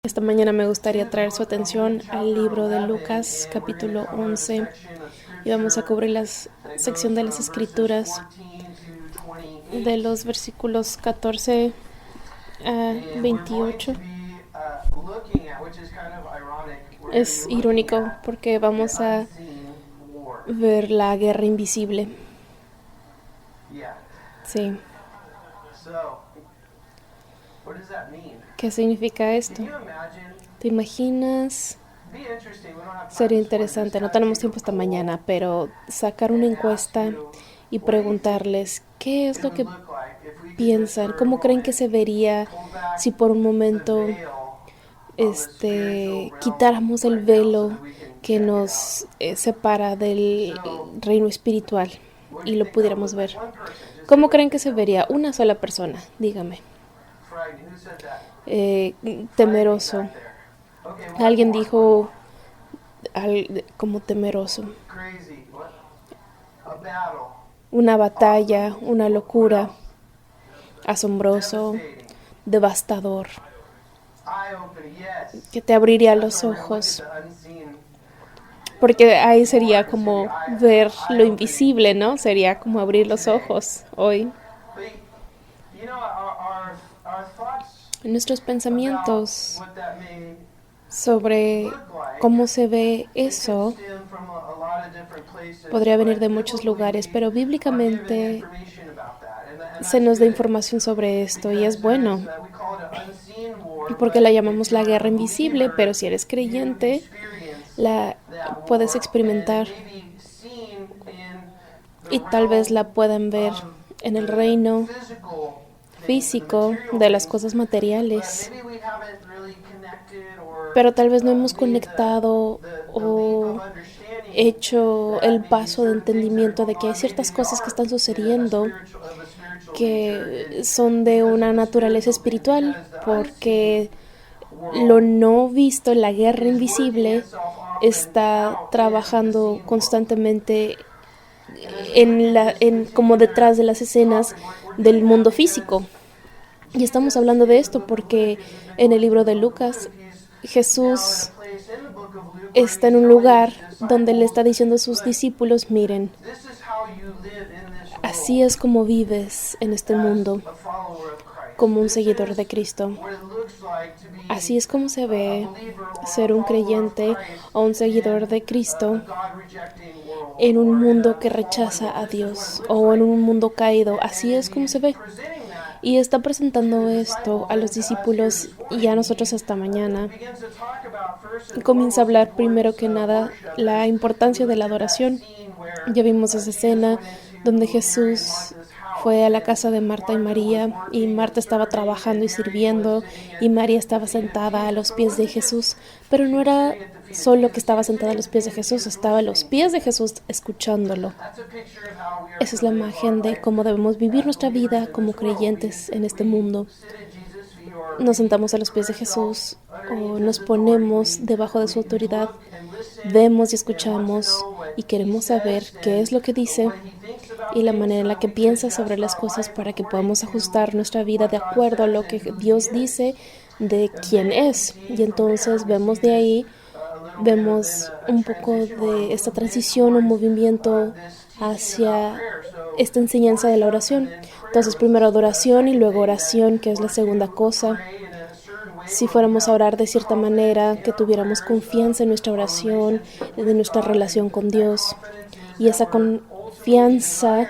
Esta mañana me gustaría traer su atención al libro de Lucas, capítulo 11, y vamos a cubrir la sección de las Escrituras de los versículos 14 a 28. Es irónico porque vamos a ver la guerra invisible. Sí. ¿Qué significa esto? ¿Te imaginas? Sería interesante, no tenemos tiempo esta mañana, pero sacar una encuesta y preguntarles qué es lo que piensan, cómo creen que se vería si por un momento quitáramos el velo que nos separa del reino espiritual y lo pudiéramos ver. ¿Cómo creen que se vería una sola persona? Dígame. Temeroso. Alguien dijo como temeroso. Una batalla, una locura, asombroso, devastador, que te abriría los ojos. Porque ahí sería como ver lo invisible, ¿no? Sería como abrir los ojos hoy. Nuestros pensamientos sobre cómo se ve eso podría venir de muchos lugares, pero bíblicamente se nos da información sobre esto y es bueno, porque la llamamos la guerra invisible, pero si eres creyente, la puedes experimentar y tal vez la puedan ver en el reino físico de las cosas materiales, pero tal vez no hemos conectado o hecho el paso de entendimiento de que hay ciertas cosas que están sucediendo que son de una naturaleza espiritual, porque lo no visto, la guerra invisible, está trabajando constantemente como detrás de las escenas del mundo físico. Y estamos hablando de esto porque en el libro de Lucas, Jesús está en un lugar donde le está diciendo a sus discípulos, miren, así es como vives en este mundo como un seguidor de Cristo. Así es como se ve ser un creyente o un seguidor de Cristo en un mundo que rechaza a Dios o en un mundo caído. Así es como se ve. Y está presentando esto a los discípulos y a nosotros esta mañana. Comienza a hablar primero que nada la importancia de la adoración. Ya vimos esa escena donde Jesús fue a la casa de Marta y Marta estaba trabajando y sirviendo y María estaba sentada a los pies de Jesús, pero no era solo que estaba sentada a los pies de Jesús, estaba a los pies de Jesús escuchándolo. Esa es la imagen de cómo debemos vivir nuestra vida como creyentes en este mundo. Nos sentamos a los pies de Jesús o nos ponemos debajo de su autoridad, vemos y escuchamos y queremos saber qué es lo que dice y la manera en la que piensa sobre las cosas para que podamos ajustar nuestra vida de acuerdo a lo que Dios dice de quién es. Y entonces vemos de ahí, vemos un poco de esta transición, un movimiento hacia esta enseñanza de la oración. Entonces primero adoración y luego oración, que es la segunda cosa. Si fuéramos a orar de cierta manera, que tuviéramos confianza en nuestra oración, de nuestra relación con Dios. Y esa confianza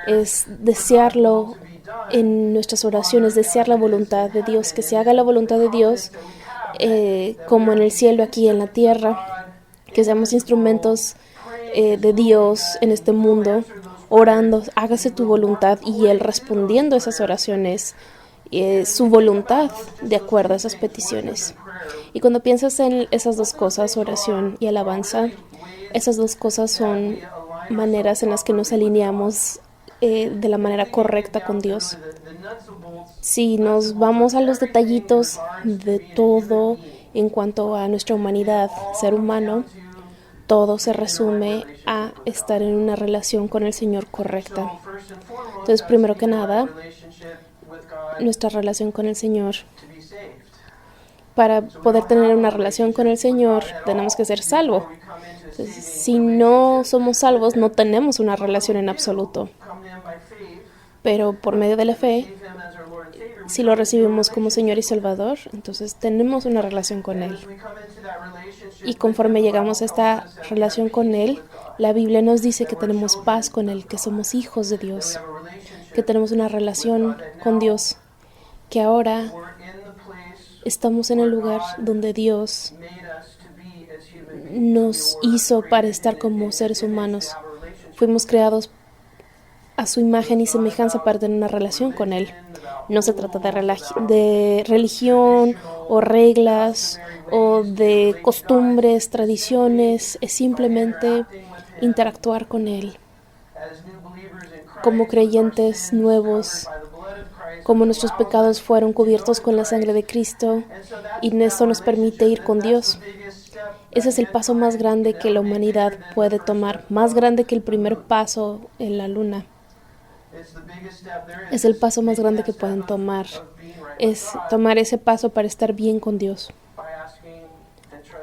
es desearlo en nuestras oraciones, desear la voluntad de Dios, que se haga la voluntad de Dios como en el cielo, aquí en la tierra, que seamos instrumentos de Dios en este mundo, orando, hágase tu voluntad, y Él respondiendo a esas oraciones, su voluntad de acuerdo a esas peticiones. Y cuando piensas en esas dos cosas, oración y alabanza, esas dos cosas son maneras en las que nos alineamos de la manera correcta con Dios. Si nos vamos a los detallitos de todo en cuanto a nuestra humanidad, ser humano, todo se resume a estar en una relación con el Señor correcta. Entonces, primero que nada, nuestra relación con el Señor Para poder tener una relación con el Señor, tenemos que ser salvos. Entonces, si no somos salvos, no tenemos una relación en absoluto. Pero por medio de la fe, si lo recibimos como Señor y Salvador, entonces tenemos una relación con Él. Y conforme llegamos a esta relación con Él, la Biblia nos dice que tenemos paz con Él, que somos hijos de Dios, que tenemos una relación con Dios, que ahora estamos en el lugar donde Dios nos hizo para estar como seres humanos. Fuimos creados a su imagen y semejanza para tener una relación con Él. No se trata de religión o reglas o de costumbres, tradiciones. Es simplemente interactuar con Él como creyentes nuevos, como nuestros pecados fueron cubiertos con la sangre de Cristo, y eso nos permite ir con Dios. Ese es el paso más grande que la humanidad puede tomar, más grande que el primer paso en la luna. Es el paso más grande que pueden tomar. Es tomar ese paso para estar bien con Dios,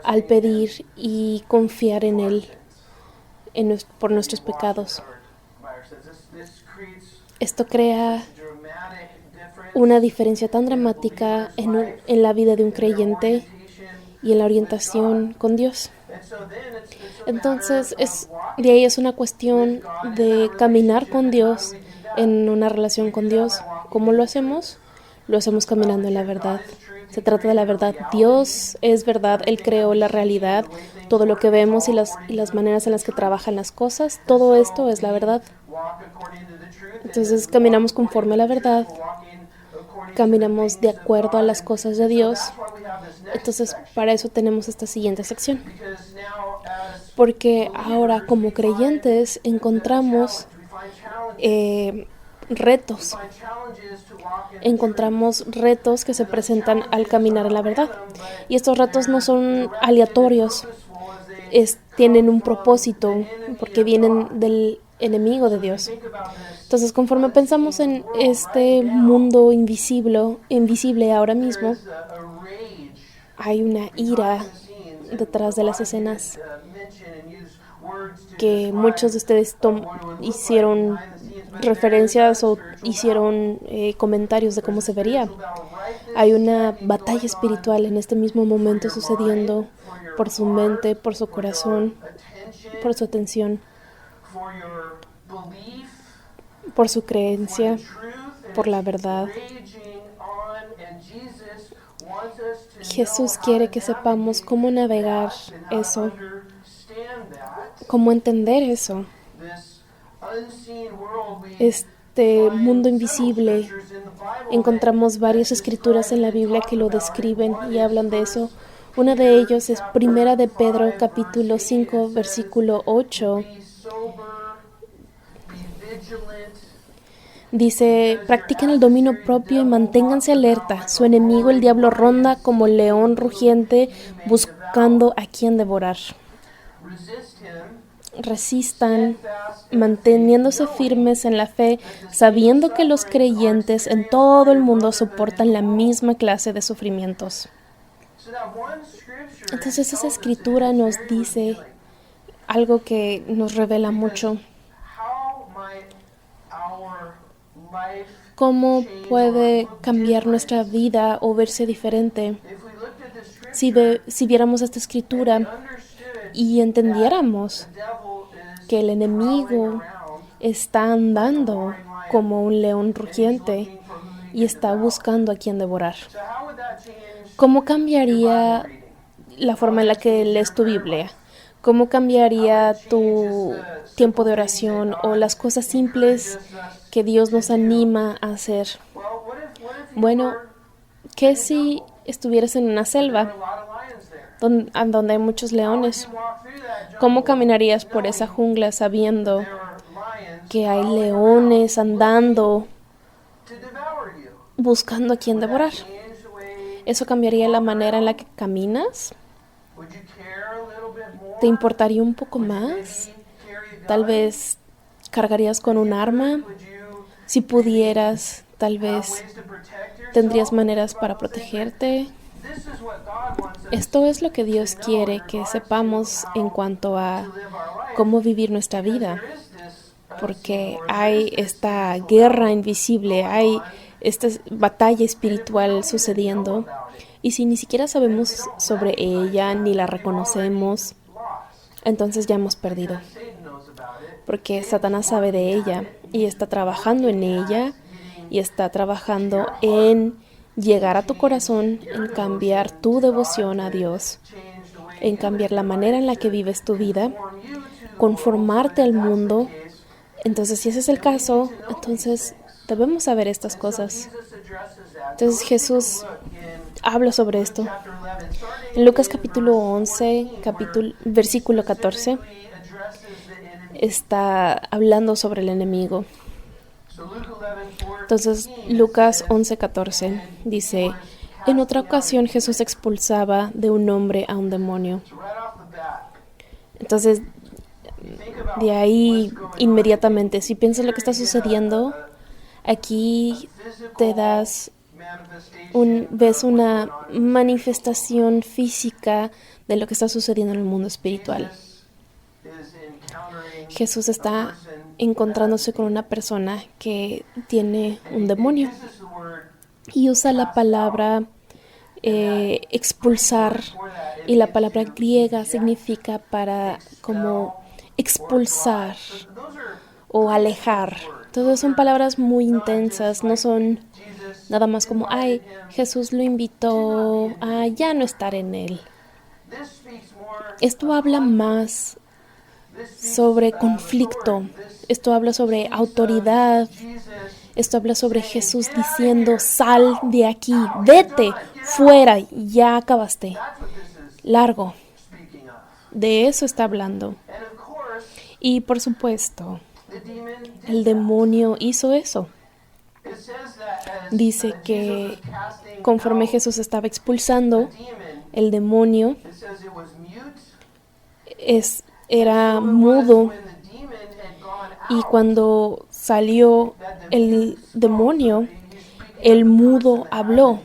al pedir y confiar en Él por nuestros pecados. Esto crea una diferencia tan dramática en la vida de un creyente y en la orientación con Dios. Entonces, de ahí es una cuestión de caminar con Dios, en una relación con Dios. ¿Cómo lo hacemos? Lo hacemos caminando en la verdad. Se trata de la verdad. Dios es verdad. Él creó la realidad. Todo lo que vemos y las maneras en las que trabajan las cosas, todo esto es la verdad. Entonces, caminamos conforme a la verdad. Caminamos de acuerdo a las cosas de Dios. Entonces, para eso tenemos esta siguiente sección. Porque ahora, como creyentes, encontramos retos. Encontramos retos que se presentan al caminar en la verdad. Y estos retos no son aleatorios. Tienen un propósito, porque vienen del enemigo de Dios. Entonces, conforme pensamos en este mundo invisible ahora mismo, hay una ira detrás de las escenas que muchos de ustedes hicieron referencias o hicieron comentarios de cómo se vería. Hay una batalla espiritual en este mismo momento sucediendo por su mente, por su corazón, por su atención, por su creencia, por la verdad. Jesús quiere que sepamos cómo navegar eso, cómo entender eso. Este mundo invisible, encontramos varias escrituras en la Biblia que lo describen y hablan de eso. Una de ellos es Primera de Pedro, capítulo 5, versículo 8. Dice, practiquen el dominio propio y manténganse alerta. Su enemigo, el diablo, ronda como león rugiente buscando a quien devorar. Resistan, manteniéndose firmes en la fe, sabiendo que los creyentes en todo el mundo soportan la misma clase de sufrimientos. Entonces esa escritura nos dice algo que nos revela mucho. ¿Cómo puede cambiar nuestra vida o verse diferente si viéramos esta escritura y entendiéramos que el enemigo está andando como un león rugiente y está buscando a quien devorar? ¿Cómo cambiaría la forma en la que lees tu Biblia? ¿Cómo cambiaría tu tiempo de oración o las cosas simples que Dios nos anima a hacer? Bueno, ¿qué si estuvieras en una selva donde hay muchos leones? ¿Cómo caminarías por esa jungla sabiendo que hay leones andando buscando a quien devorar? ¿Eso cambiaría la manera en la que caminas? ¿Te importaría un poco más? Tal vez cargarías con un arma. Si pudieras, tal vez tendrías maneras para protegerte. Esto es lo que Dios quiere que sepamos en cuanto a cómo vivir nuestra vida, porque hay esta guerra invisible, hay esta batalla espiritual sucediendo, y si ni siquiera sabemos sobre ella ni la reconocemos, entonces ya hemos perdido, porque Satanás sabe de ella y está trabajando en ella y está trabajando en llegar a tu corazón, en cambiar tu devoción a Dios, en cambiar la manera en la que vives tu vida, conformarte al mundo. Entonces, si ese es el caso, entonces debemos saber estas cosas. Entonces Jesús habla sobre esto. En Lucas capítulo 11, versículo 14, está hablando sobre el enemigo. Entonces, Lucas 11:14 dice, en otra ocasión Jesús expulsaba de un hombre a un demonio. Entonces, de ahí inmediatamente, si piensas lo que está sucediendo, aquí ves una manifestación física de lo que está sucediendo en el mundo espiritual. Jesús está encontrándose con una persona que tiene un demonio y usa la palabra expulsar, y la palabra griega significa para como expulsar o alejar. Todas son palabras muy intensas, no son nada más como, ay, Jesús lo invitó a ya no estar en él. Esto habla más sobre conflicto, esto habla sobre autoridad, esto habla sobre Jesús diciendo, sal de aquí, vete, fuera, ya acabaste, largo. De eso está hablando. Y por supuesto, el demonio hizo eso. Dice que conforme Jesús estaba expulsando, el demonio era mudo, y cuando salió el demonio, el mudo habló.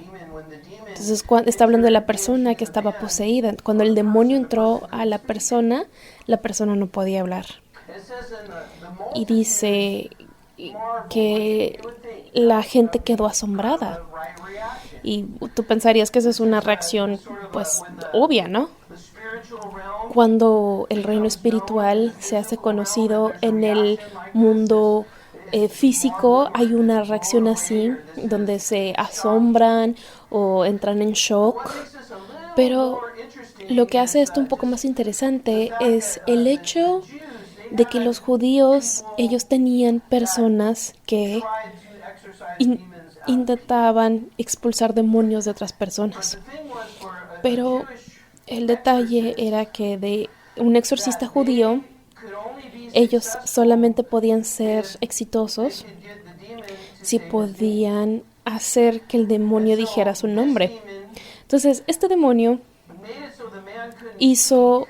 Entonces está hablando de la persona que estaba poseída. Cuando el demonio entró a la persona no podía hablar. Y dice que la gente quedó asombrada. Y tú pensarías que esa es una reacción, pues, obvia, ¿no? Cuando el reino espiritual se hace conocido en el mundo físico, hay una reacción así, donde se asombran o entran en shock. Pero lo que hace esto un poco más interesante es el hecho de que los judíos, ellos tenían personas que intentaban expulsar demonios de otras personas. Pero el detalle era que de un exorcista judío, ellos solamente podían ser exitosos si podían hacer que el demonio dijera su nombre. Entonces, este demonio hizo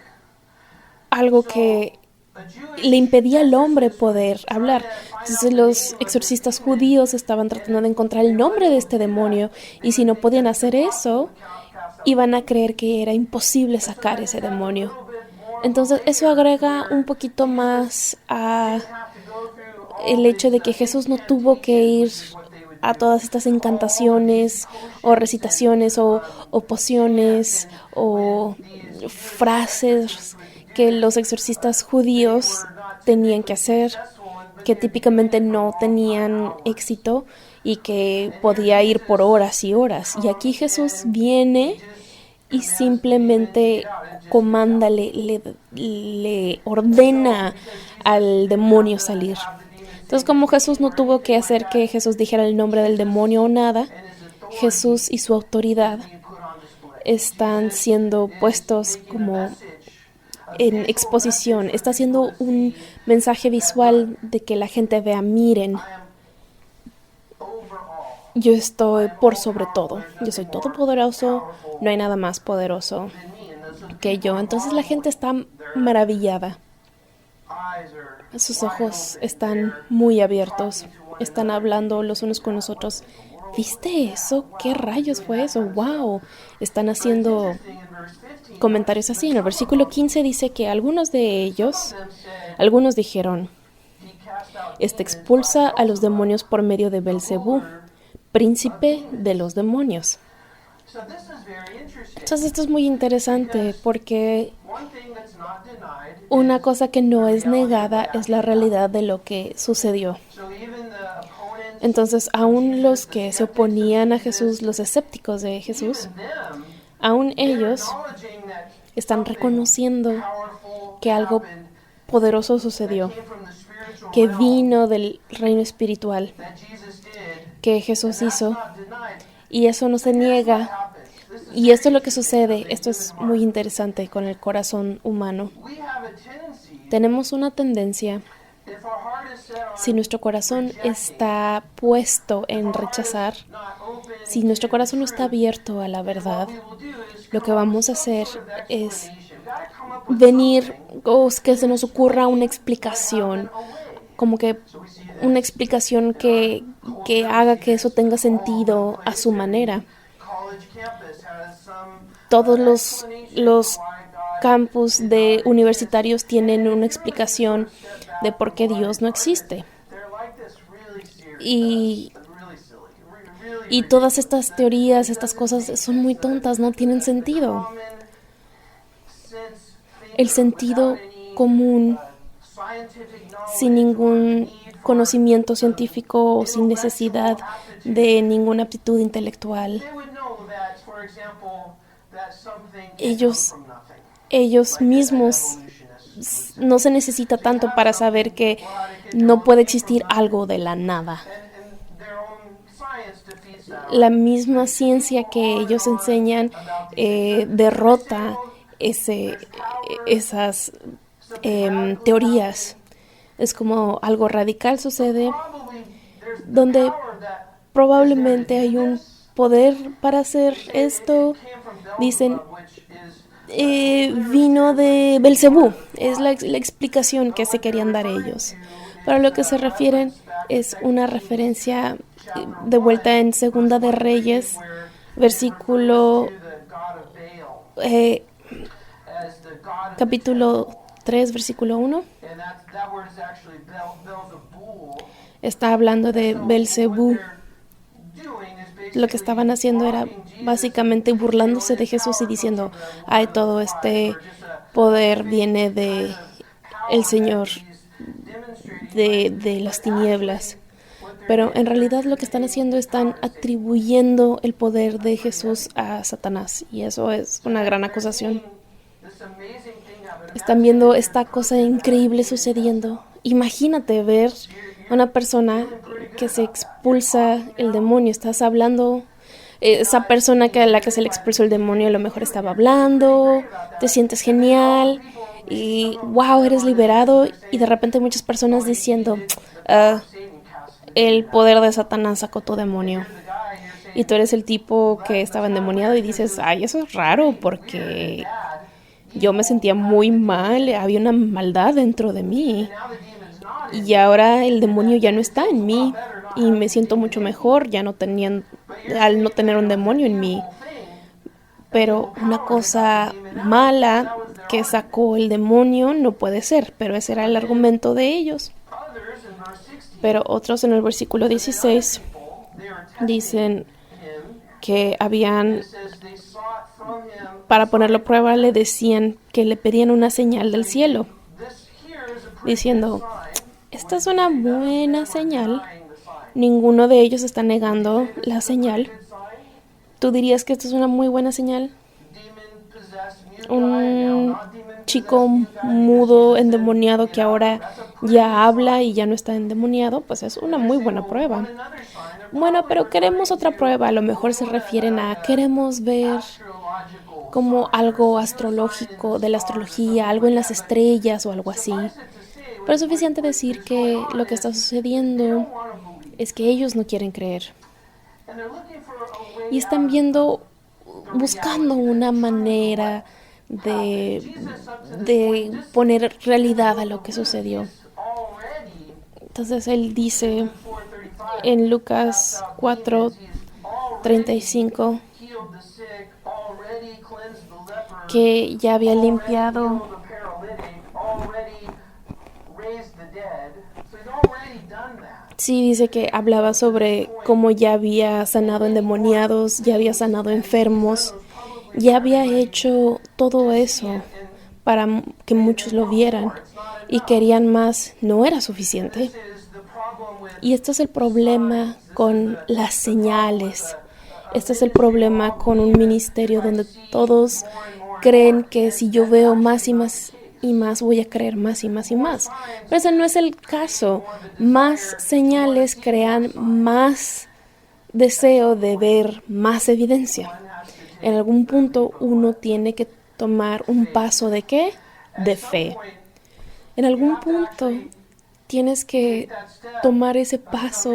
algo que le impedía al hombre poder hablar. Entonces los exorcistas judíos estaban tratando de encontrar el nombre de este demonio, y si no podían hacer eso, iban a creer que era imposible sacar ese demonio. Entonces eso agrega un poquito más a el hecho de que Jesús no tuvo que ir a todas estas encantaciones o recitaciones o pociones o frases que los exorcistas judíos tenían que hacer, que típicamente no tenían éxito y que podía ir por horas y horas. Y aquí Jesús viene y simplemente comanda, le ordena al demonio salir. Entonces, como Jesús no tuvo que hacer que Jesús dijera el nombre del demonio o nada, Jesús y su autoridad están siendo puestos como en exposición. Está haciendo un mensaje visual de que la gente vea, miren, yo estoy por sobre todo. Yo soy todopoderoso, no hay nada más poderoso que yo. Entonces la gente está maravillada. Sus ojos están muy abiertos. Están hablando los unos con los otros, ¿viste eso? ¿Qué rayos fue eso? ¡Wow! Están haciendo comentarios así. En el versículo 15 dice que algunos dijeron, expulsa a los demonios por medio de Belcebú, príncipe de los demonios. Entonces esto es muy interesante porque una cosa que no es negada es la realidad de lo que sucedió. Entonces, aún los que se oponían a Jesús, los escépticos de Jesús, aún ellos están reconociendo que algo poderoso sucedió, que vino del reino espiritual, que Jesús hizo, y eso no se niega. Y esto es lo que sucede. Esto es muy interesante con el corazón humano. Tenemos una tendencia, si nuestro corazón está puesto en rechazar, si nuestro corazón no está abierto a la verdad, lo que vamos a hacer es venir o que se nos ocurra una explicación, como que una explicación que haga que eso tenga sentido a su manera. Todos los campus de universitarios tienen una explicación de por qué Dios no existe. Y todas estas teorías, estas cosas son muy tontas, no tienen sentido. El sentido común, sin ningún conocimiento científico o sin necesidad de ninguna aptitud intelectual. Ellos mismos no se necesita tanto para saber que no puede existir algo de la nada. La misma ciencia que ellos enseñan derrota esas teorías. Es como algo radical sucede donde probablemente hay un poder para hacer esto. Dicen, vino de Belcebú. Es la explicación que se querían dar ellos. Para lo que se refieren es una referencia de vuelta en Segunda de Reyes, versículo capítulo 3, versículo 1. Está hablando de Belcebú. Lo que estaban haciendo era básicamente burlándose de Jesús y diciendo, ay, todo este poder viene de el Señor de las tinieblas. Pero en realidad lo que están haciendo, están atribuyendo el poder de Jesús a Satanás, y eso es una gran acusación. Están viendo esta cosa increíble sucediendo. Imagínate ver a una persona que se expulsa el demonio. Estás hablando, esa persona a la que se le expulsó el demonio a lo mejor estaba hablando, te sientes genial y wow, eres liberado, y de repente muchas personas diciendo, el poder de Satanás sacó tu demonio. Y tú eres el tipo que estaba endemoniado y dices, ay, eso es raro porque yo me sentía muy mal, había una maldad dentro de mí. Y ahora el demonio ya no está en mí y me siento mucho mejor al no tener un demonio en mí. Pero una cosa mala que sacó el demonio no puede ser, pero ese era el argumento de ellos. Pero otros en el versículo 16 dicen que para ponerlo a prueba, le decían que le pedían una señal del cielo, diciendo, esta es una buena señal. Ninguno de ellos está negando la señal. ¿Tú dirías que esta es una muy buena señal? Un chico mudo, endemoniado, que ahora ya habla y ya no está endemoniado, pues es una muy buena prueba. Bueno, pero queremos otra prueba. A lo mejor se refieren a queremos ver como algo astrológico, de la astrología, algo en las estrellas o algo así. Pero es suficiente decir que lo que está sucediendo es que ellos no quieren creer. Y están buscando una manera de poner realidad a lo que sucedió. Entonces él dice en Lucas 4, 35, que ya había limpiado. Sí, dice que hablaba sobre cómo ya había sanado endemoniados, ya había sanado enfermos, ya había hecho todo eso para que muchos lo vieran y querían más. No era suficiente. Y este es el problema con las señales. Este es el problema con un ministerio donde todos creen que si yo veo más y más y más, voy a creer más y más y más. Pero ese no es el caso. Más señales crean más deseo de ver más evidencia. En algún punto uno tiene que tomar un paso ¿de qué? De fe. En algún punto tienes que tomar ese paso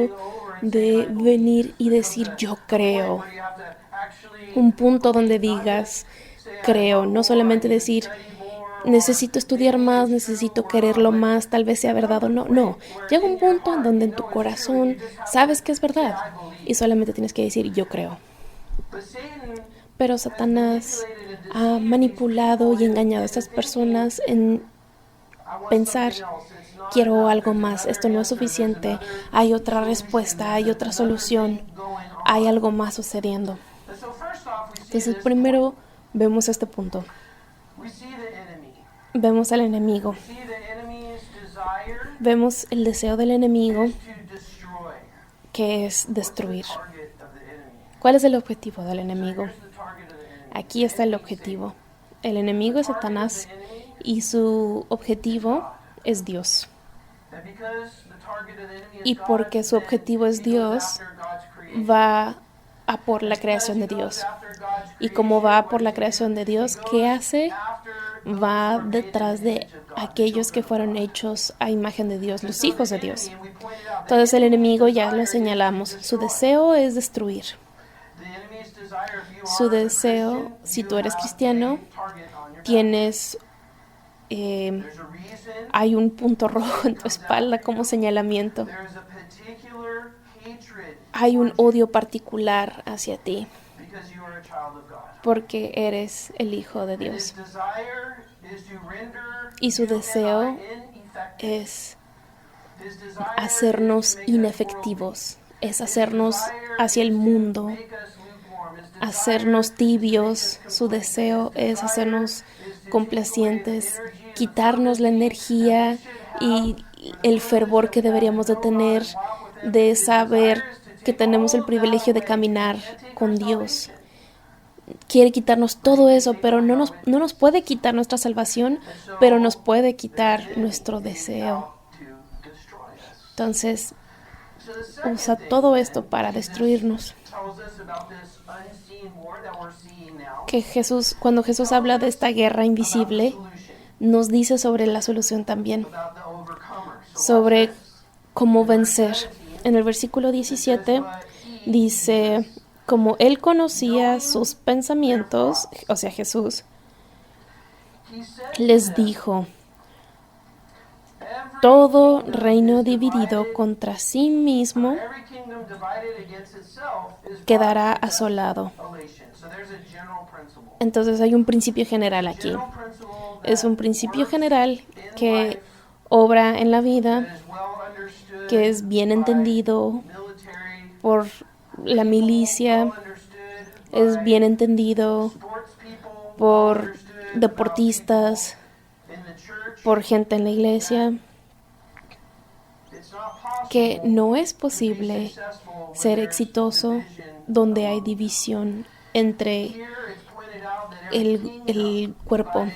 de venir y decir yo creo. Un punto donde digas creo, no solamente decir necesito estudiar más, necesito quererlo más, tal vez sea verdad o no. No, llega un punto en donde en tu corazón sabes que es verdad y solamente tienes que decir yo creo. Pero Satanás ha manipulado y engañado a estas personas en pensar quiero algo más, esto no es suficiente, hay otra respuesta, hay otra solución, hay algo más sucediendo. Entonces primero vemos este punto. Vemos al enemigo. Vemos el deseo del enemigo, que es destruir. ¿Cuál es el objetivo del enemigo? Aquí está el objetivo. El enemigo es Satanás y su objetivo es Dios. Y porque su objetivo es Dios, va a por la creación de Dios. Y como va por la creación de Dios, ¿qué hace? Va detrás de aquellos que fueron hechos a imagen de Dios, los hijos de Dios. Entonces el enemigo, ya lo señalamos, su deseo es destruir. Su deseo, si tú eres cristiano, tienes, hay un punto rojo en tu espalda como señalamiento. Hay un odio particular hacia ti porque eres el hijo de Dios. Y su deseo es hacernos inefectivos, es hacernos hacia el mundo, hacernos tibios. Su deseo es hacernos complacientes, quitarnos la energía y el fervor que deberíamos de tener, de saber que tenemos el privilegio de caminar con Dios. Quiere quitarnos todo eso, pero no nos puede quitar nuestra salvación, pero nos puede quitar nuestro deseo. Entonces, usa todo esto para destruirnos. Que Jesús, cuando Jesús habla de esta guerra invisible, nos dice sobre la solución también, sobre cómo vencer. En el versículo 17 dice, como Él conocía sus pensamientos, o sea, Jesús, les dijo, todo reino dividido contra sí mismo quedará asolado. Entonces hay un principio general aquí. Es un principio general que obra en la vida, que es bien entendido por la milicia, es bien entendido por deportistas, por gente en la iglesia, que no es posible ser exitoso donde hay división entre el cuerpo.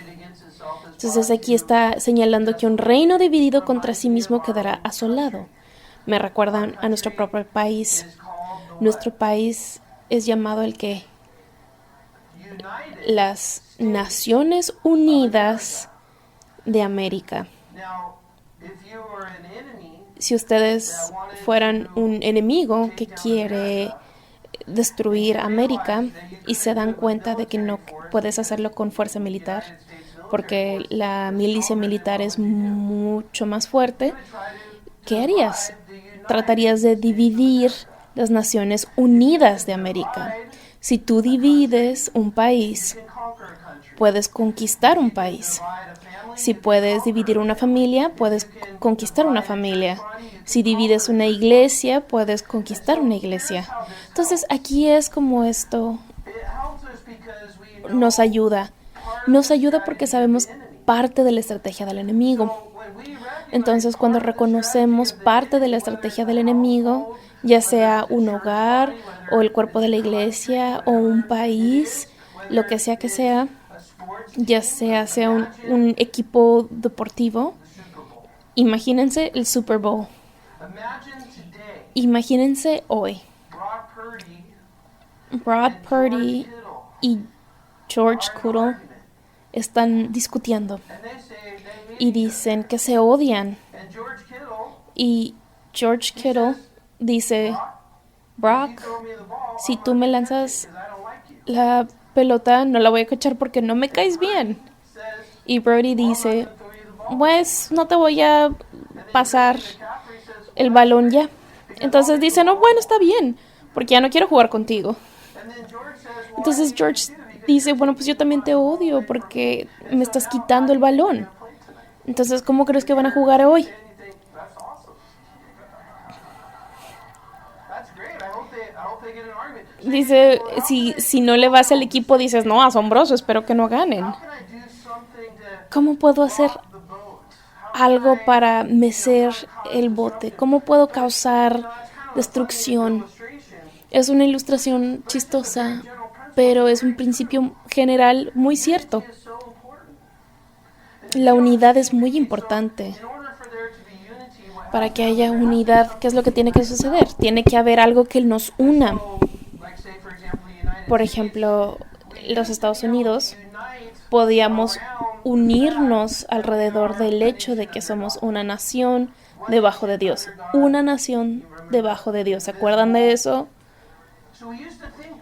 Entonces aquí está señalando que un reino dividido contra sí mismo quedará asolado. Me recuerdan a nuestro propio país. Nuestro país es llamado el que las Naciones Unidas de América. Si ustedes fueran un enemigo que quiere destruir América y se dan cuenta de que no puedes hacerlo con fuerza militar, porque la milicia militar es mucho más fuerte, ¿qué harías? Tratarías de dividir las Naciones Unidas de América. Si tú divides un país, puedes conquistar un país. Si puedes dividir una familia, puedes conquistar una familia. Si divides una iglesia, puedes conquistar una iglesia. Entonces, aquí es como esto nos ayuda. Nos ayuda porque sabemos parte de la estrategia del enemigo. Entonces, cuando reconocemos parte de la estrategia del enemigo, ya sea un hogar o el cuerpo de la iglesia o un país, lo que sea, ya sea un equipo deportivo, imagínense el Super Bowl. Imagínense hoy. Brock Purdy y George Kittle están discutiendo y dicen que se odian. Y George Kittle dice, Brock, si tú me lanzas la pelota, no la voy a cachar porque no me caes bien. Y Brody dice, pues no te voy a pasar el balón ya. Entonces dice, no, bueno, está bien, porque ya no quiero jugar contigo. Entonces George dice, bueno, pues yo también te odio porque me estás quitando el balón. Entonces, ¿cómo crees que van a jugar hoy? Dice, si no le vas al equipo, dices, no, asombroso, espero que no ganen. ¿Cómo puedo hacer algo para mecer el bote? ¿Cómo puedo causar destrucción? Es una ilustración chistosa, pero es un principio general muy cierto. La unidad es muy importante. Para que haya unidad, ¿qué es lo que tiene que suceder? Tiene que haber algo que nos una. Por ejemplo, los Estados Unidos podíamos unirnos alrededor del hecho de que somos una nación debajo de Dios. Una nación debajo de Dios. ¿Se acuerdan de eso?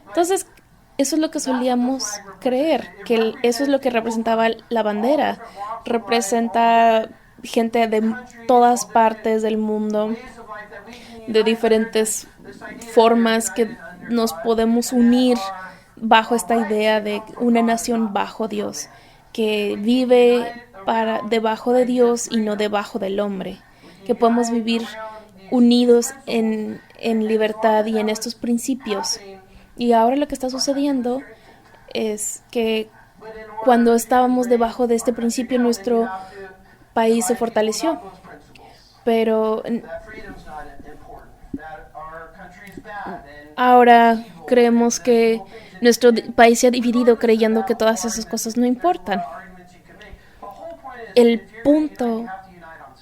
Entonces, eso es lo que solíamos creer, que eso es lo que representaba la bandera. Representa gente de todas partes del mundo, de diferentes formas que nos podemos unir bajo esta idea de una nación bajo Dios, que vive debajo de Dios y no debajo del hombre, que podemos vivir unidos en libertad y en estos principios. Y ahora lo que está sucediendo es que cuando estábamos debajo de este principio, nuestro país se fortaleció. Pero ahora creemos que nuestro país se ha dividido creyendo que todas esas cosas no importan. El punto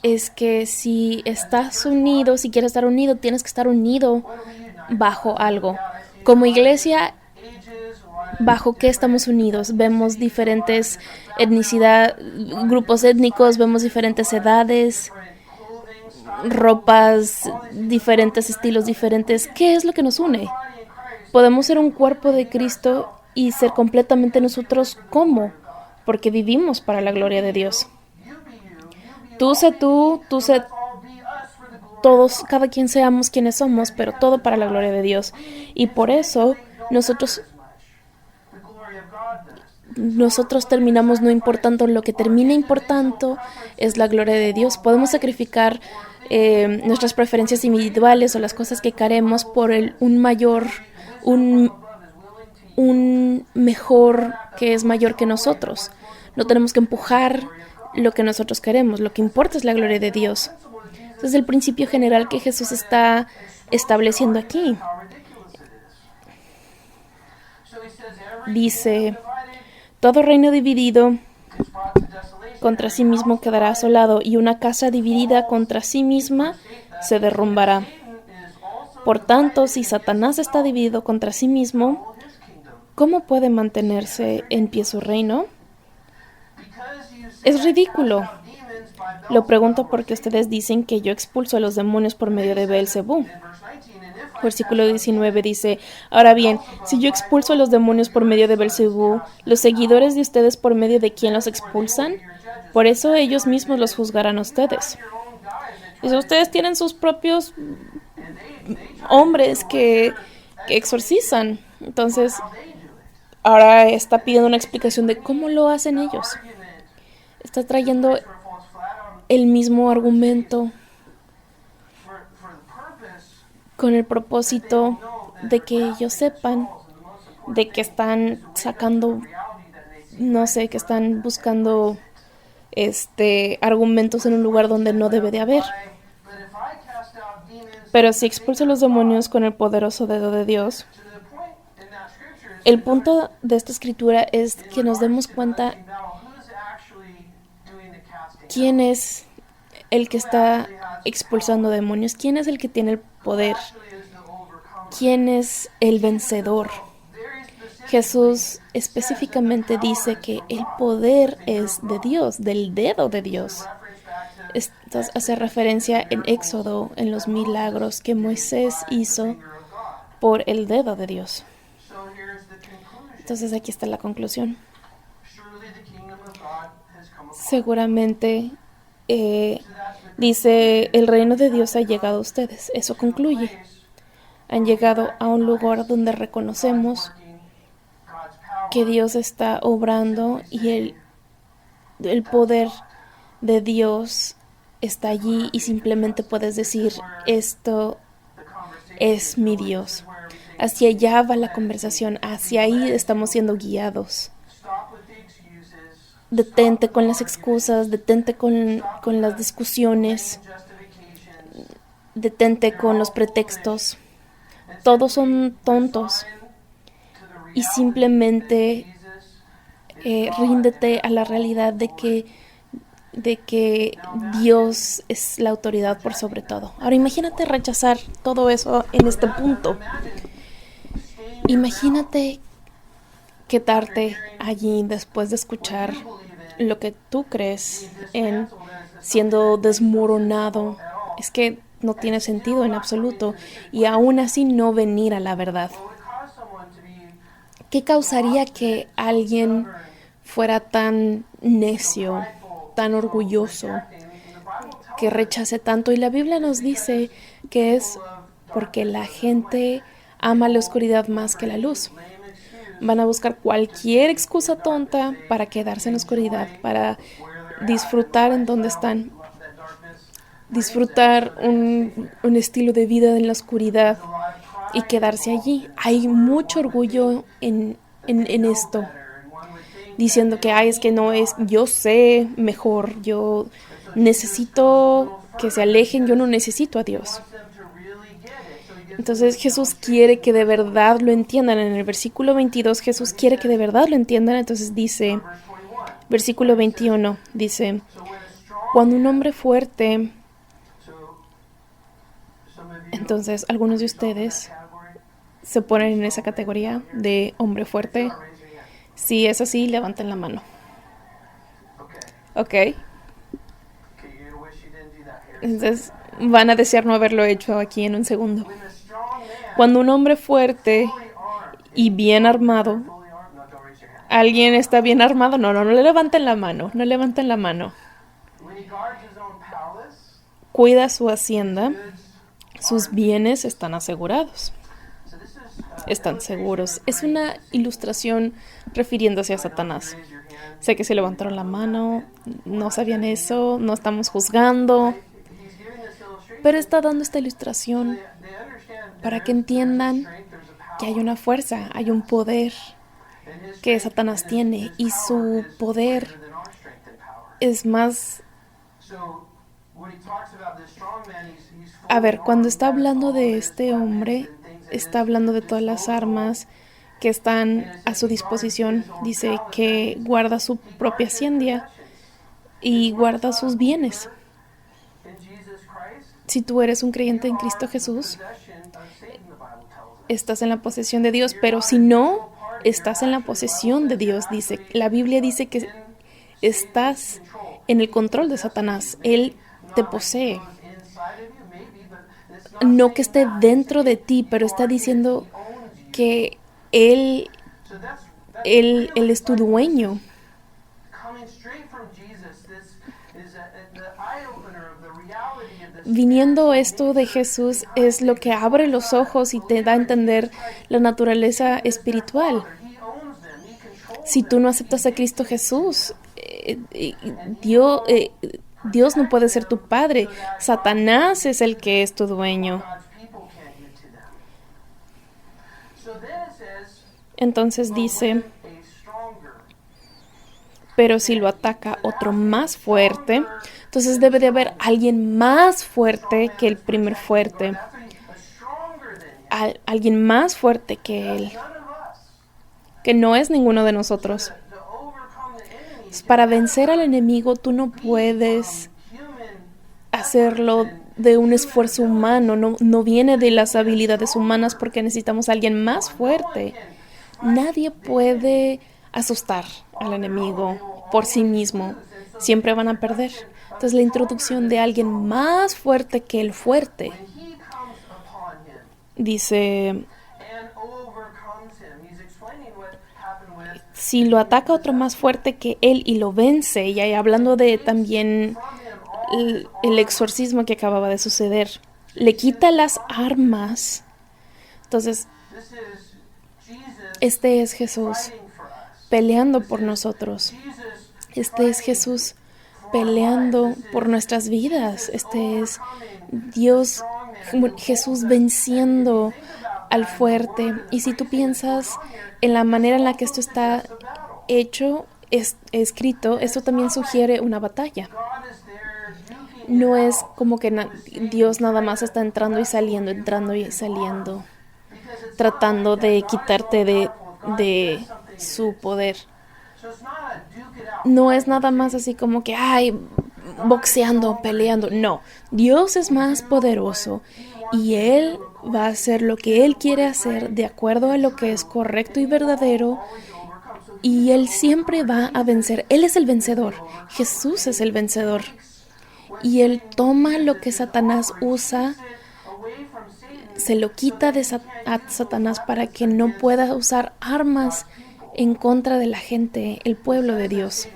es que si estás unido, si quieres estar unido, tienes que estar unido bajo algo. Como iglesia, ¿bajo qué estamos unidos? Vemos diferentes grupos étnicos, vemos diferentes edades, ropas, diferentes estilos diferentes. ¿Qué es lo que nos une? Podemos ser un cuerpo de Cristo y ser completamente nosotros. ¿Cómo? Porque vivimos para la gloria de Dios. Tú sé todos, cada quien seamos quienes somos, pero todo para la gloria de Dios. Y por eso nosotros terminamos no importando. Lo que termina importando es la gloria de Dios. Podemos sacrificar nuestras preferencias individuales o las cosas que queremos por un mejor que es mayor que nosotros. No tenemos que empujar lo que nosotros queremos. Lo que importa es la gloria de Dios. Ese es el principio general que Jesús está estableciendo aquí. Dice, todo reino dividido contra sí mismo quedará asolado, y una casa dividida contra sí misma se derrumbará. Por tanto, si Satanás está dividido contra sí mismo, ¿cómo puede mantenerse en pie su reino? Es ridículo. Lo pregunto porque ustedes dicen que yo expulso a los demonios por medio de Beelzebú. Versículo 19 dice, ahora bien, si yo expulso a los demonios por medio de Beelzebú, ¿los seguidores de ustedes por medio de quién los expulsan? Por eso ellos mismos los juzgarán a ustedes. Y si ustedes tienen sus propios hombres que exorcizan. Entonces, ahora está pidiendo una explicación de cómo lo hacen ellos. Está trayendo el mismo argumento con el propósito de que ellos sepan de que están sacando, no sé, que están buscando argumentos en un lugar donde no debe de haber. Pero si expulso los demonios con el poderoso dedo de Dios, el punto de esta escritura es que nos demos cuenta quién es el que está expulsando demonios, quién es el que tiene el poder, quién es el vencedor. Jesús específicamente dice que el poder es de Dios, del dedo de Dios. Esto hace referencia en Éxodo, en los milagros que Moisés hizo por el dedo de Dios. Entonces aquí está la conclusión. Seguramente dice, el reino de Dios ha llegado a ustedes. Eso concluye. Han llegado a un lugar donde reconocemos que Dios está obrando y el poder de Dios está allí y simplemente puedes decir, esto es mi Dios. Hacia allá va la conversación, hacia ahí estamos siendo guiados. Detente con las excusas, detente con las discusiones, detente con los pretextos. Todos son tontos. Y simplemente ríndete a la realidad de que Dios es la autoridad por sobre todo. Ahora imagínate rechazar todo eso en este punto. Imagínate quedarte allí después de escuchar lo que tú crees en siendo desmoronado. Es que no tiene sentido en absoluto y aún así no venir a la verdad. ¿Qué causaría que alguien fuera tan necio, tan orgulloso, que rechace tanto? Y la Biblia nos dice que es porque la gente ama la oscuridad más que la luz. Van a buscar cualquier excusa tonta para quedarse en la oscuridad, para disfrutar en donde están, disfrutar un estilo de vida en la oscuridad y quedarse allí. Hay mucho orgullo en esto, diciendo que es que no es, yo sé mejor, yo necesito que se alejen, yo no necesito a Dios. Entonces Jesús quiere que de verdad lo entiendan. En el versículo 22 Jesús quiere que de verdad lo entiendan. Entonces dice, versículo 21, dice, cuando un hombre fuerte, entonces algunos de ustedes se ponen en esa categoría de hombre fuerte. Si es así, levanten la mano. Ok. Entonces van a desear no haberlo hecho aquí en un segundo. Cuando un hombre fuerte y bien armado, ¿alguien está bien armado? No le levanten la mano, no levanten la mano. Cuida su hacienda, sus bienes están asegurados. Están seguros. Es una ilustración refiriéndose a Satanás. Sé que se levantaron la mano, no sabían eso, no estamos juzgando, pero está dando esta ilustración para que entiendan que hay una fuerza, hay un poder que Satanás tiene y su poder es más... A ver, cuando está hablando de este hombre, está hablando de todas las armas que están a su disposición. Dice que guarda su propia hacienda y guarda sus bienes. Si tú eres un creyente en Cristo Jesús, estás en la posesión de Dios, pero si no, estás en la posesión de Dios. Dice, la Biblia dice que estás en el control de Satanás. Él te posee. No que esté dentro de ti, pero está diciendo que Él es tu dueño. viniendo esto de Jesús es lo que abre los ojos y te da a entender la naturaleza espiritual. Si tú no aceptas a Cristo Jesús, Dios, Dios no puede ser tu padre. Satanás es el que es tu dueño. Entonces dice, pero si lo ataca otro más fuerte, entonces debe de haber alguien más fuerte que el primer fuerte. Alguien más fuerte que él, que no es ninguno de nosotros. Para vencer al enemigo, tú no puedes hacerlo de un esfuerzo humano, no viene de las habilidades humanas porque necesitamos a alguien más fuerte. Nadie puede asustar al enemigo por sí mismo. Siempre van a perder. Entonces la introducción de alguien más fuerte que el fuerte. Dice, si lo ataca otro más fuerte que él y lo vence, y ahí hablando de también el exorcismo que acababa de suceder, le quita las armas. Entonces, este es Jesús peleando por nosotros. Este es Jesús peleando por nuestras vidas. Este es Dios, Jesús venciendo al fuerte. Y si tú piensas en la manera en la que esto está hecho, escrito, esto también sugiere una batalla. No es como que Dios nada más está entrando y saliendo, tratando de quitarte de su poder. No es nada más así como que, boxeando, peleando. No, Dios es más poderoso y Él va a hacer lo que Él quiere hacer de acuerdo a lo que es correcto y verdadero, y Él siempre va a vencer. Él es el vencedor. Jesús es el vencedor. Y Él toma lo que Satanás usa, se lo quita a Satanás para que no pueda usar armas en contra de la gente, el pueblo de Dios.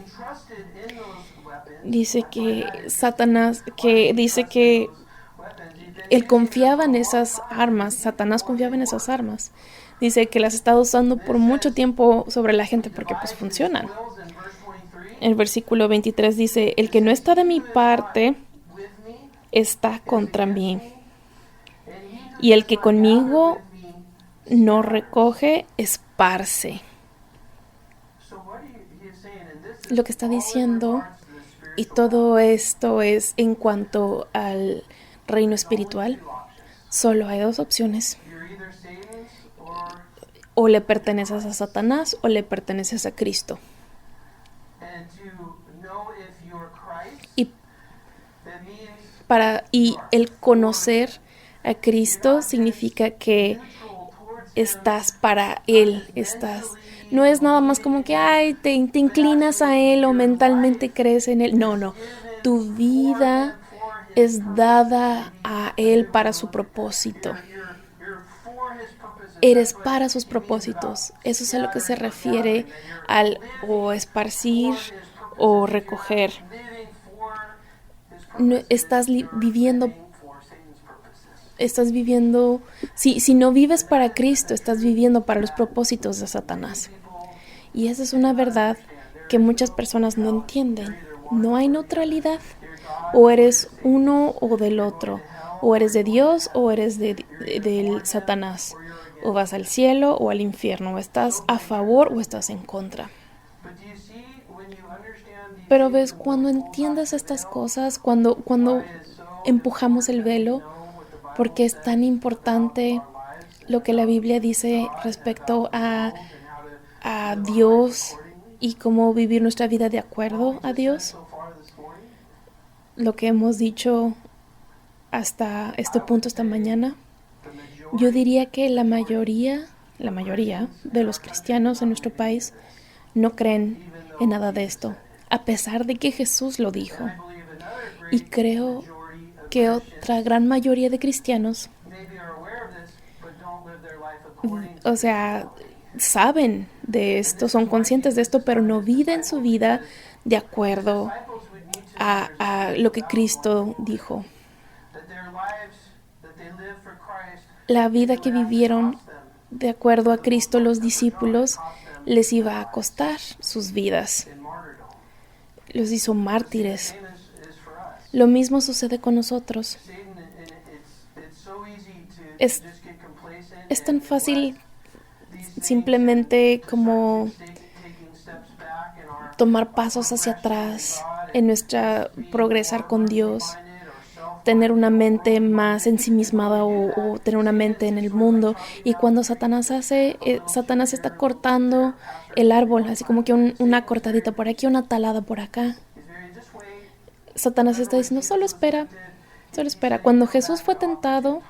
Dice que Satanás, él confiaba en esas armas, Satanás confiaba en esas armas. Dice que las está usando por mucho tiempo sobre la gente porque pues funcionan. El versículo 23 dice, el que no está de mi parte está contra mí, y el que conmigo no recoge, esparce. Lo que está diciendo, y todo esto es en cuanto al reino espiritual, solo hay dos opciones. O le perteneces a Satanás o le perteneces a Cristo. Y el conocer a Cristo significa que estás para Él, no es nada más como que te inclinas a Él o mentalmente crees en Él. No, tu vida es dada a Él para su propósito. Eres para sus propósitos. Eso es a lo que se refiere al o esparcir o recoger. No, estás viviendo, si no vives para Cristo, estás viviendo para los propósitos de Satanás. Y esa es una verdad que muchas personas no entienden. No hay neutralidad. O eres uno o del otro. O eres de Dios o eres del Satanás. O vas al cielo o al infierno. O estás a favor o estás en contra. Pero ves, cuando entiendes estas cosas, cuando empujamos el velo, porque es tan importante lo que la Biblia dice respecto a Dios y cómo vivir nuestra vida de acuerdo a Dios. Lo que hemos dicho hasta este punto esta mañana, yo diría que la mayoría de los cristianos en nuestro país no creen en nada de esto, a pesar de que Jesús lo dijo. Y creo que otra gran mayoría de cristianos, saben de esto, son conscientes de esto, pero no viven su vida de acuerdo a lo que Cristo dijo. la vida que vivieron de acuerdo a Cristo los discípulos les iba a costar sus vidas. Los hizo mártires. Lo mismo sucede con nosotros. Es tan fácil simplemente como tomar pasos hacia atrás en nuestra progresar con Dios, tener una mente más ensimismada o tener una mente en el mundo. Y cuando Satanás está cortando el árbol, así como que una cortadita por aquí, una talada por acá. Satanás está diciendo, solo espera. Cuando Jesús fue tentado,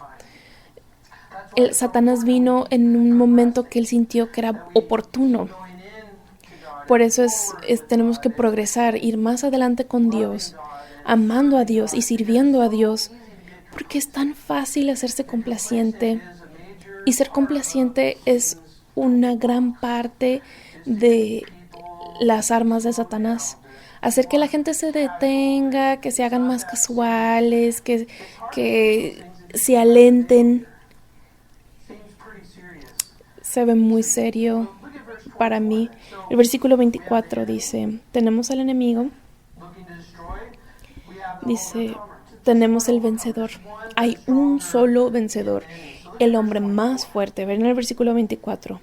Satanás vino en un momento que él sintió que era oportuno. Por eso tenemos que progresar, ir más adelante con Dios, amando a Dios y sirviendo a Dios, porque es tan fácil hacerse complaciente. Y ser complaciente es una gran parte de las armas de Satanás. Hacer que la gente se detenga, que se hagan más casuales, que se alenten. Se ve muy serio para mí. El versículo 24 dice, tenemos al enemigo. Dice, tenemos el vencedor. Hay un solo vencedor, el hombre más fuerte. Ven en el versículo 24.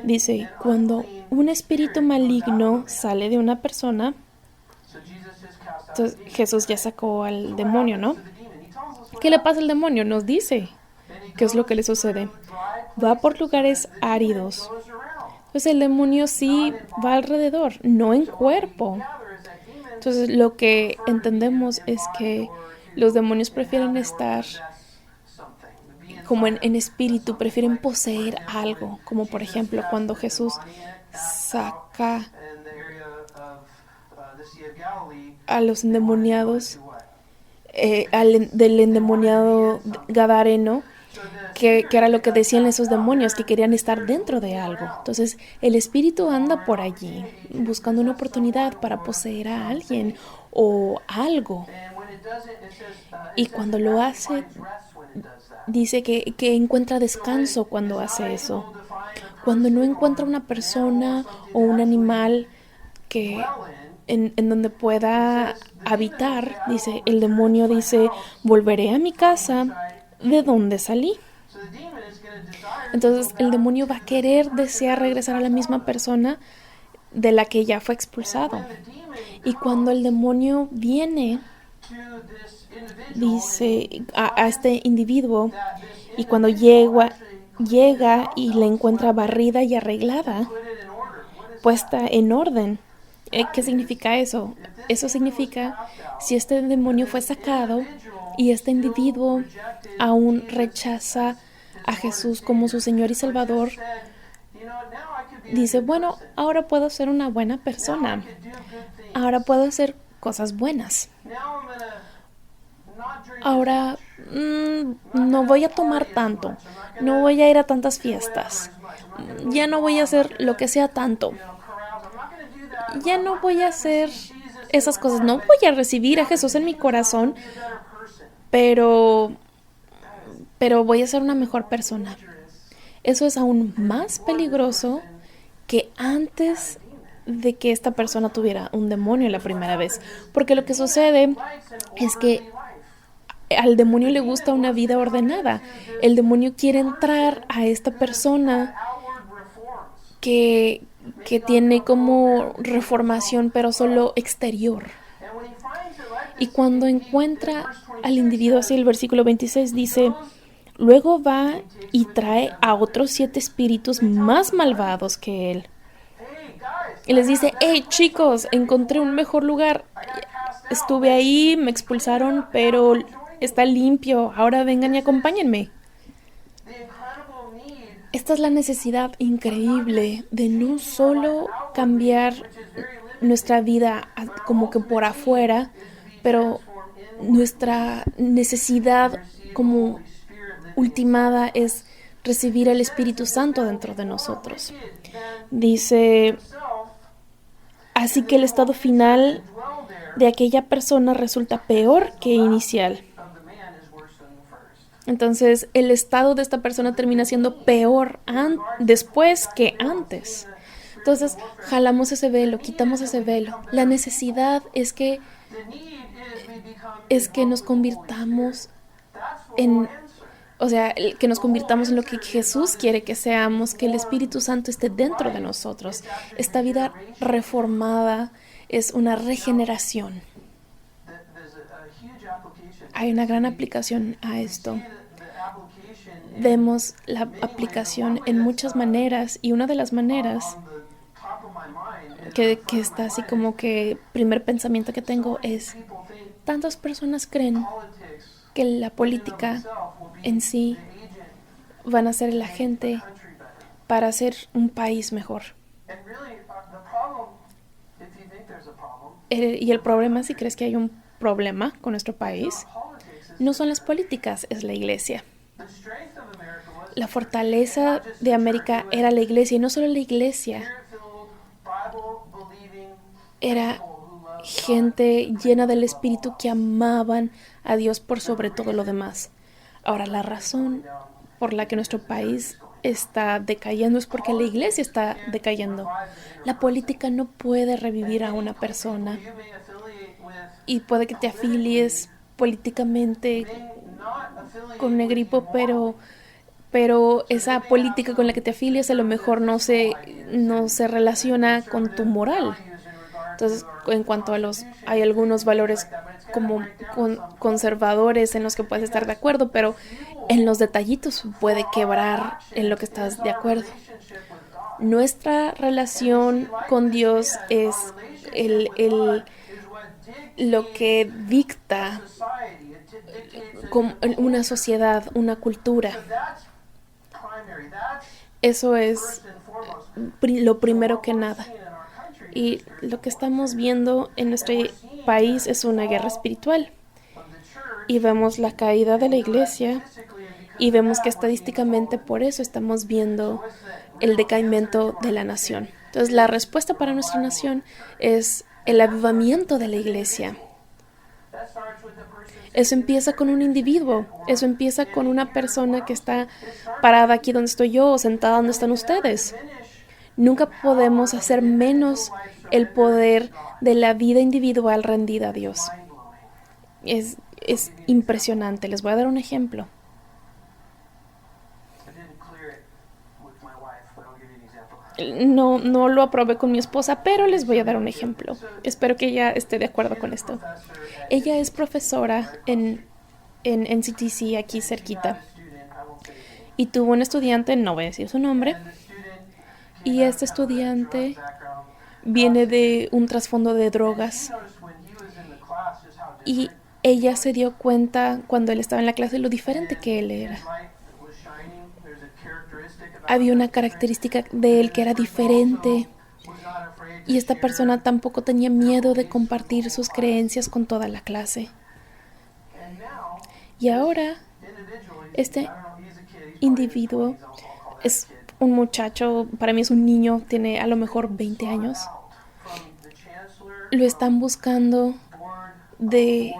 Dice, cuando un espíritu maligno sale de una persona, entonces Jesús ya sacó al demonio, ¿no? ¿Qué le pasa al demonio? Nos dice qué es lo que le sucede. Va por lugares áridos. Entonces el demonio sí va alrededor, no en cuerpo. Entonces lo que entendemos es que los demonios prefieren estar como en espíritu, prefieren poseer algo, como por ejemplo cuando Jesús saca a los endemoniados, del endemoniado gadareno, que era lo que decían esos demonios, que querían estar dentro de algo. Entonces el espíritu anda por allí buscando una oportunidad para poseer a alguien o algo. Y cuando lo hace, dice que encuentra descanso cuando hace eso. Cuando no encuentra una persona o un animal que en donde pueda habitar, dice, el demonio dice, volveré a mi casa de donde salí. Entonces el demonio va a desear regresar a la misma persona de la que ya fue expulsado. Y cuando el demonio viene, dice, a este individuo, y cuando llega y la encuentra barrida y arreglada, puesta en orden. ¿Qué significa eso? Eso significa, si este demonio fue sacado y este individuo aún rechaza a Jesús como su Señor y Salvador, dice, bueno, ahora puedo ser una buena persona. Ahora puedo hacer cosas buenas. Ahora no voy a tomar tanto. No voy a ir a tantas fiestas. Ya no voy a hacer lo que sea tanto. Ya no voy a hacer esas cosas. No voy a recibir a Jesús en mi corazón, pero voy a ser una mejor persona. Eso es aún más peligroso que antes de que esta persona tuviera un demonio la primera vez. Porque lo que sucede es que al demonio le gusta una vida ordenada. El demonio quiere entrar a esta persona que tiene como reformación, pero solo exterior. Y cuando encuentra al individuo, así el versículo 26 dice, luego va y trae a otros 7 espíritus más malvados que él. Y les dice, hey chicos, encontré un mejor lugar. Estuve ahí, me expulsaron, pero está limpio. Ahora vengan y acompáñenme. Esta es la necesidad increíble de no solo cambiar nuestra vida como que por afuera, pero nuestra necesidad como ultimada es recibir el Espíritu Santo dentro de nosotros. Dice, así que el estado final de aquella persona resulta peor que inicial. Entonces, el estado de esta persona termina siendo peor después que antes. Entonces, jalamos ese velo, quitamos ese velo. La necesidad es que nos convirtamos en, o sea, que nos convirtamos en lo que Jesús quiere que seamos, que el Espíritu Santo esté dentro de nosotros. Esta vida reformada es una regeneración. Hay una gran aplicación a esto. Vemos la aplicación en muchas maneras y una de las maneras que está así como que primer pensamiento que tengo es, tantas personas creen que la política en sí van a ser el agente para hacer un país mejor. Y el problema, si crees que hay un problema con nuestro país, no son las políticas, es la iglesia. La fortaleza de América era la iglesia, y no solo la iglesia, era gente llena del Espíritu que amaban a Dios por sobre todo lo demás. Ahora, la razón por la que nuestro país está decayendo es porque la iglesia está decayendo. La política no puede revivir a una persona y puede que te afilies políticamente con Negripo, pero esa política con la que te afilias a lo mejor no se relaciona con tu moral. Entonces, en cuanto a hay algunos valores como conservadores en los que puedes estar de acuerdo, pero en los detallitos puede quebrar en lo que estás de acuerdo. Nuestra relación con Dios es lo que dicta una sociedad, una cultura. Eso es lo primero que nada. Y lo que estamos viendo en nuestro país es una guerra espiritual. Y vemos la caída de la iglesia y vemos que estadísticamente por eso estamos viendo el decaimiento de la nación. Entonces, la respuesta para nuestra nación es el avivamiento de la iglesia. Eso empieza con un individuo, eso empieza con una persona que está parada aquí donde estoy yo o sentada donde están ustedes. Nunca podemos hacer menos el poder de la vida individual rendida a Dios. Es impresionante. Les voy a dar un ejemplo. No lo aprobé con mi esposa, pero les voy a dar un ejemplo. Espero que ella esté de acuerdo con esto. Ella es profesora en NCTC aquí cerquita. Y tuvo un estudiante, no voy a decir su nombre, y este estudiante viene de un trasfondo de drogas. Y ella se dio cuenta cuando él estaba en la clase lo diferente que él era. Había una característica de él que era diferente. Y esta persona tampoco tenía miedo de compartir sus creencias con toda la clase. Y ahora, este individuo es un muchacho, para mí es un niño, tiene a lo mejor 20 años. Lo están buscando de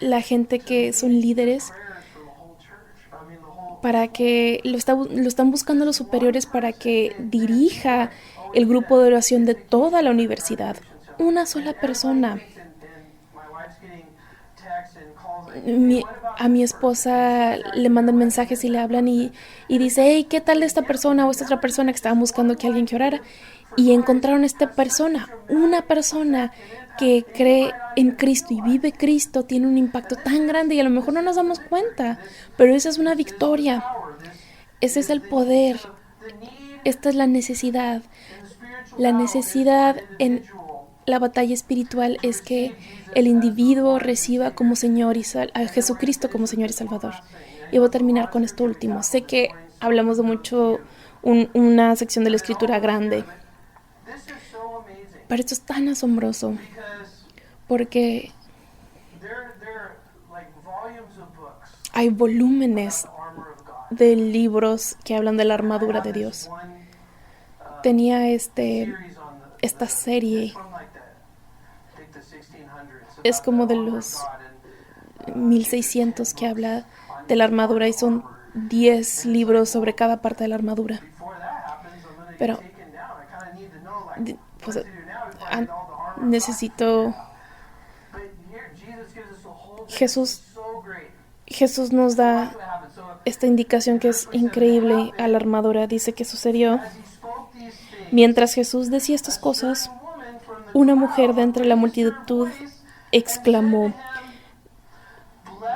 la gente que son líderes para que lo están buscando los superiores para que dirija el grupo de oración de toda la universidad. Una sola persona. A mi esposa le mandan mensajes y le hablan y dice, hey, ¿qué tal de esta persona o esta otra persona que estaban buscando que alguien que orara? Y encontraron a esta persona, una persona que cree en Cristo y vive Cristo, tiene un impacto tan grande y a lo mejor no nos damos cuenta, pero esa es una victoria. Ese es el poder. Esta es la necesidad. La necesidad en la batalla espiritual es que el individuo reciba como Señor a Jesucristo como Señor y Salvador. Y voy a terminar con esto último. Sé que hablamos de mucho, una sección de la Escritura grande, pero esto es tan asombroso porque hay volúmenes de libros que hablan de la armadura de Dios. Tenía esta serie, es como de los 1600 que habla de la armadura y son 10 libros sobre cada parte de la armadura. Pero pues, necesito... Jesús nos da esta indicación que es increíble a la armadura. Dice que sucedió. Mientras Jesús decía estas cosas, una mujer de entre la multitud exclamó: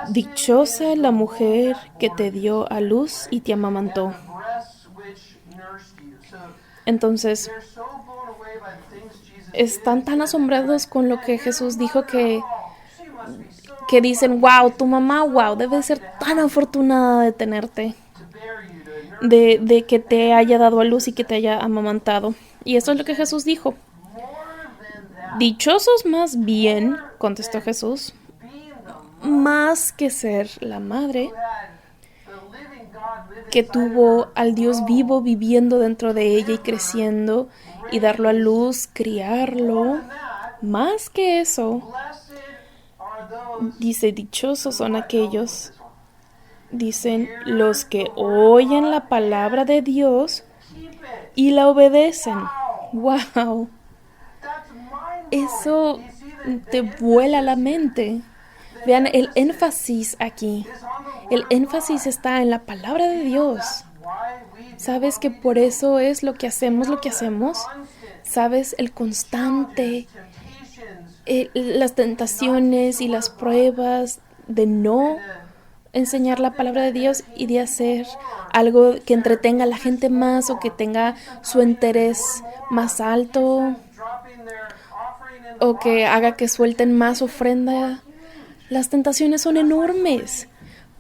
dichosa la mujer que te dio a luz y te amamantó. Entonces, están tan asombrados con lo que Jesús dijo que dicen: wow, tu mamá, wow, debe ser tan afortunada de tenerte, de que te haya dado a luz y que te haya amamantado. Y eso es lo que Jesús dijo. Dichosos más bien, contestó Jesús, más que ser la madre que tuvo al Dios vivo viviendo dentro de ella y creciendo y darlo a luz, criarlo. Más que eso, dice, dichosos son aquellos, dicen, los que oyen la palabra de Dios y la obedecen. ¡Wow! Eso te vuela la mente. Vean el énfasis aquí. El énfasis está en la palabra de Dios. ¿Sabes que por eso es lo que hacemos? ¿Sabes? El constante, las tentaciones y las pruebas de no enseñar la palabra de Dios y de hacer algo que entretenga a la gente más o que tenga su interés más alto o que haga que suelten más ofrenda. Las tentaciones son enormes.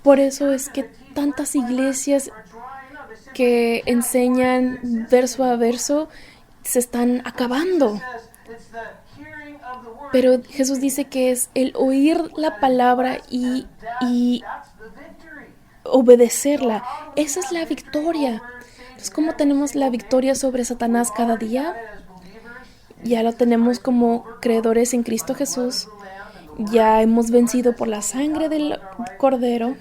Por eso es que tantas iglesias que enseñan verso a verso se están acabando. Pero Jesús dice que es el oír la palabra y obedecerla. Esa es la victoria. Entonces, ¿cómo tenemos la victoria sobre Satanás cada día? Ya lo tenemos como creedores en Cristo Jesús. Ya hemos vencido por la sangre del Cordero.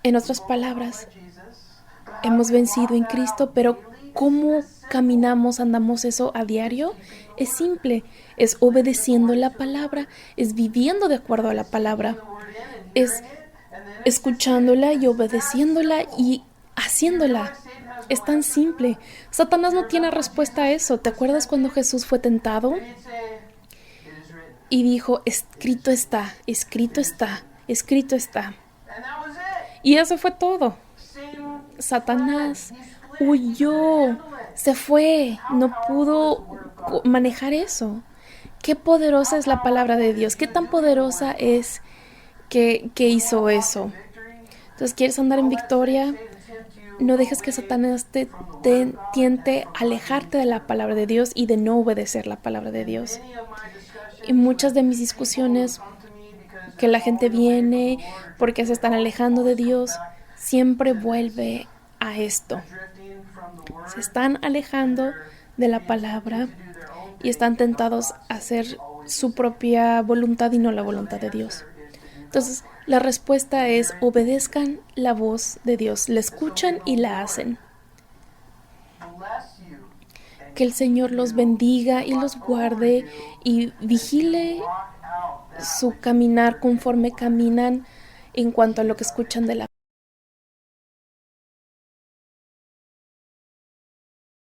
En otras palabras, hemos vencido en Cristo, pero ¿cómo caminamos, andamos eso a diario? Es simple, es obedeciendo la palabra, es viviendo de acuerdo a la palabra, es escuchándola y obedeciéndola y haciéndola. Es tan simple. Satanás no tiene respuesta a eso. ¿Te acuerdas cuando Jesús fue tentado? Y dijo, escrito está, escrito está, escrito está. Y eso fue todo. Satanás huyó, se fue, no pudo manejar eso. Qué poderosa es la palabra de Dios, qué tan poderosa es que hizo eso. Entonces, ¿quieres andar en victoria? No dejes que Satanás te tiente a alejarte de la palabra de Dios y de no obedecer la palabra de Dios. Y muchas de mis discusiones que la gente viene porque se están alejando de Dios, siempre vuelve a esto. Se están alejando de la palabra y están tentados a hacer su propia voluntad y no la voluntad de Dios. Entonces, la respuesta es: obedezcan la voz de Dios, la escuchan y la hacen. Que el Señor los bendiga y los guarde y vigile su caminar conforme caminan en cuanto a lo que escuchan de la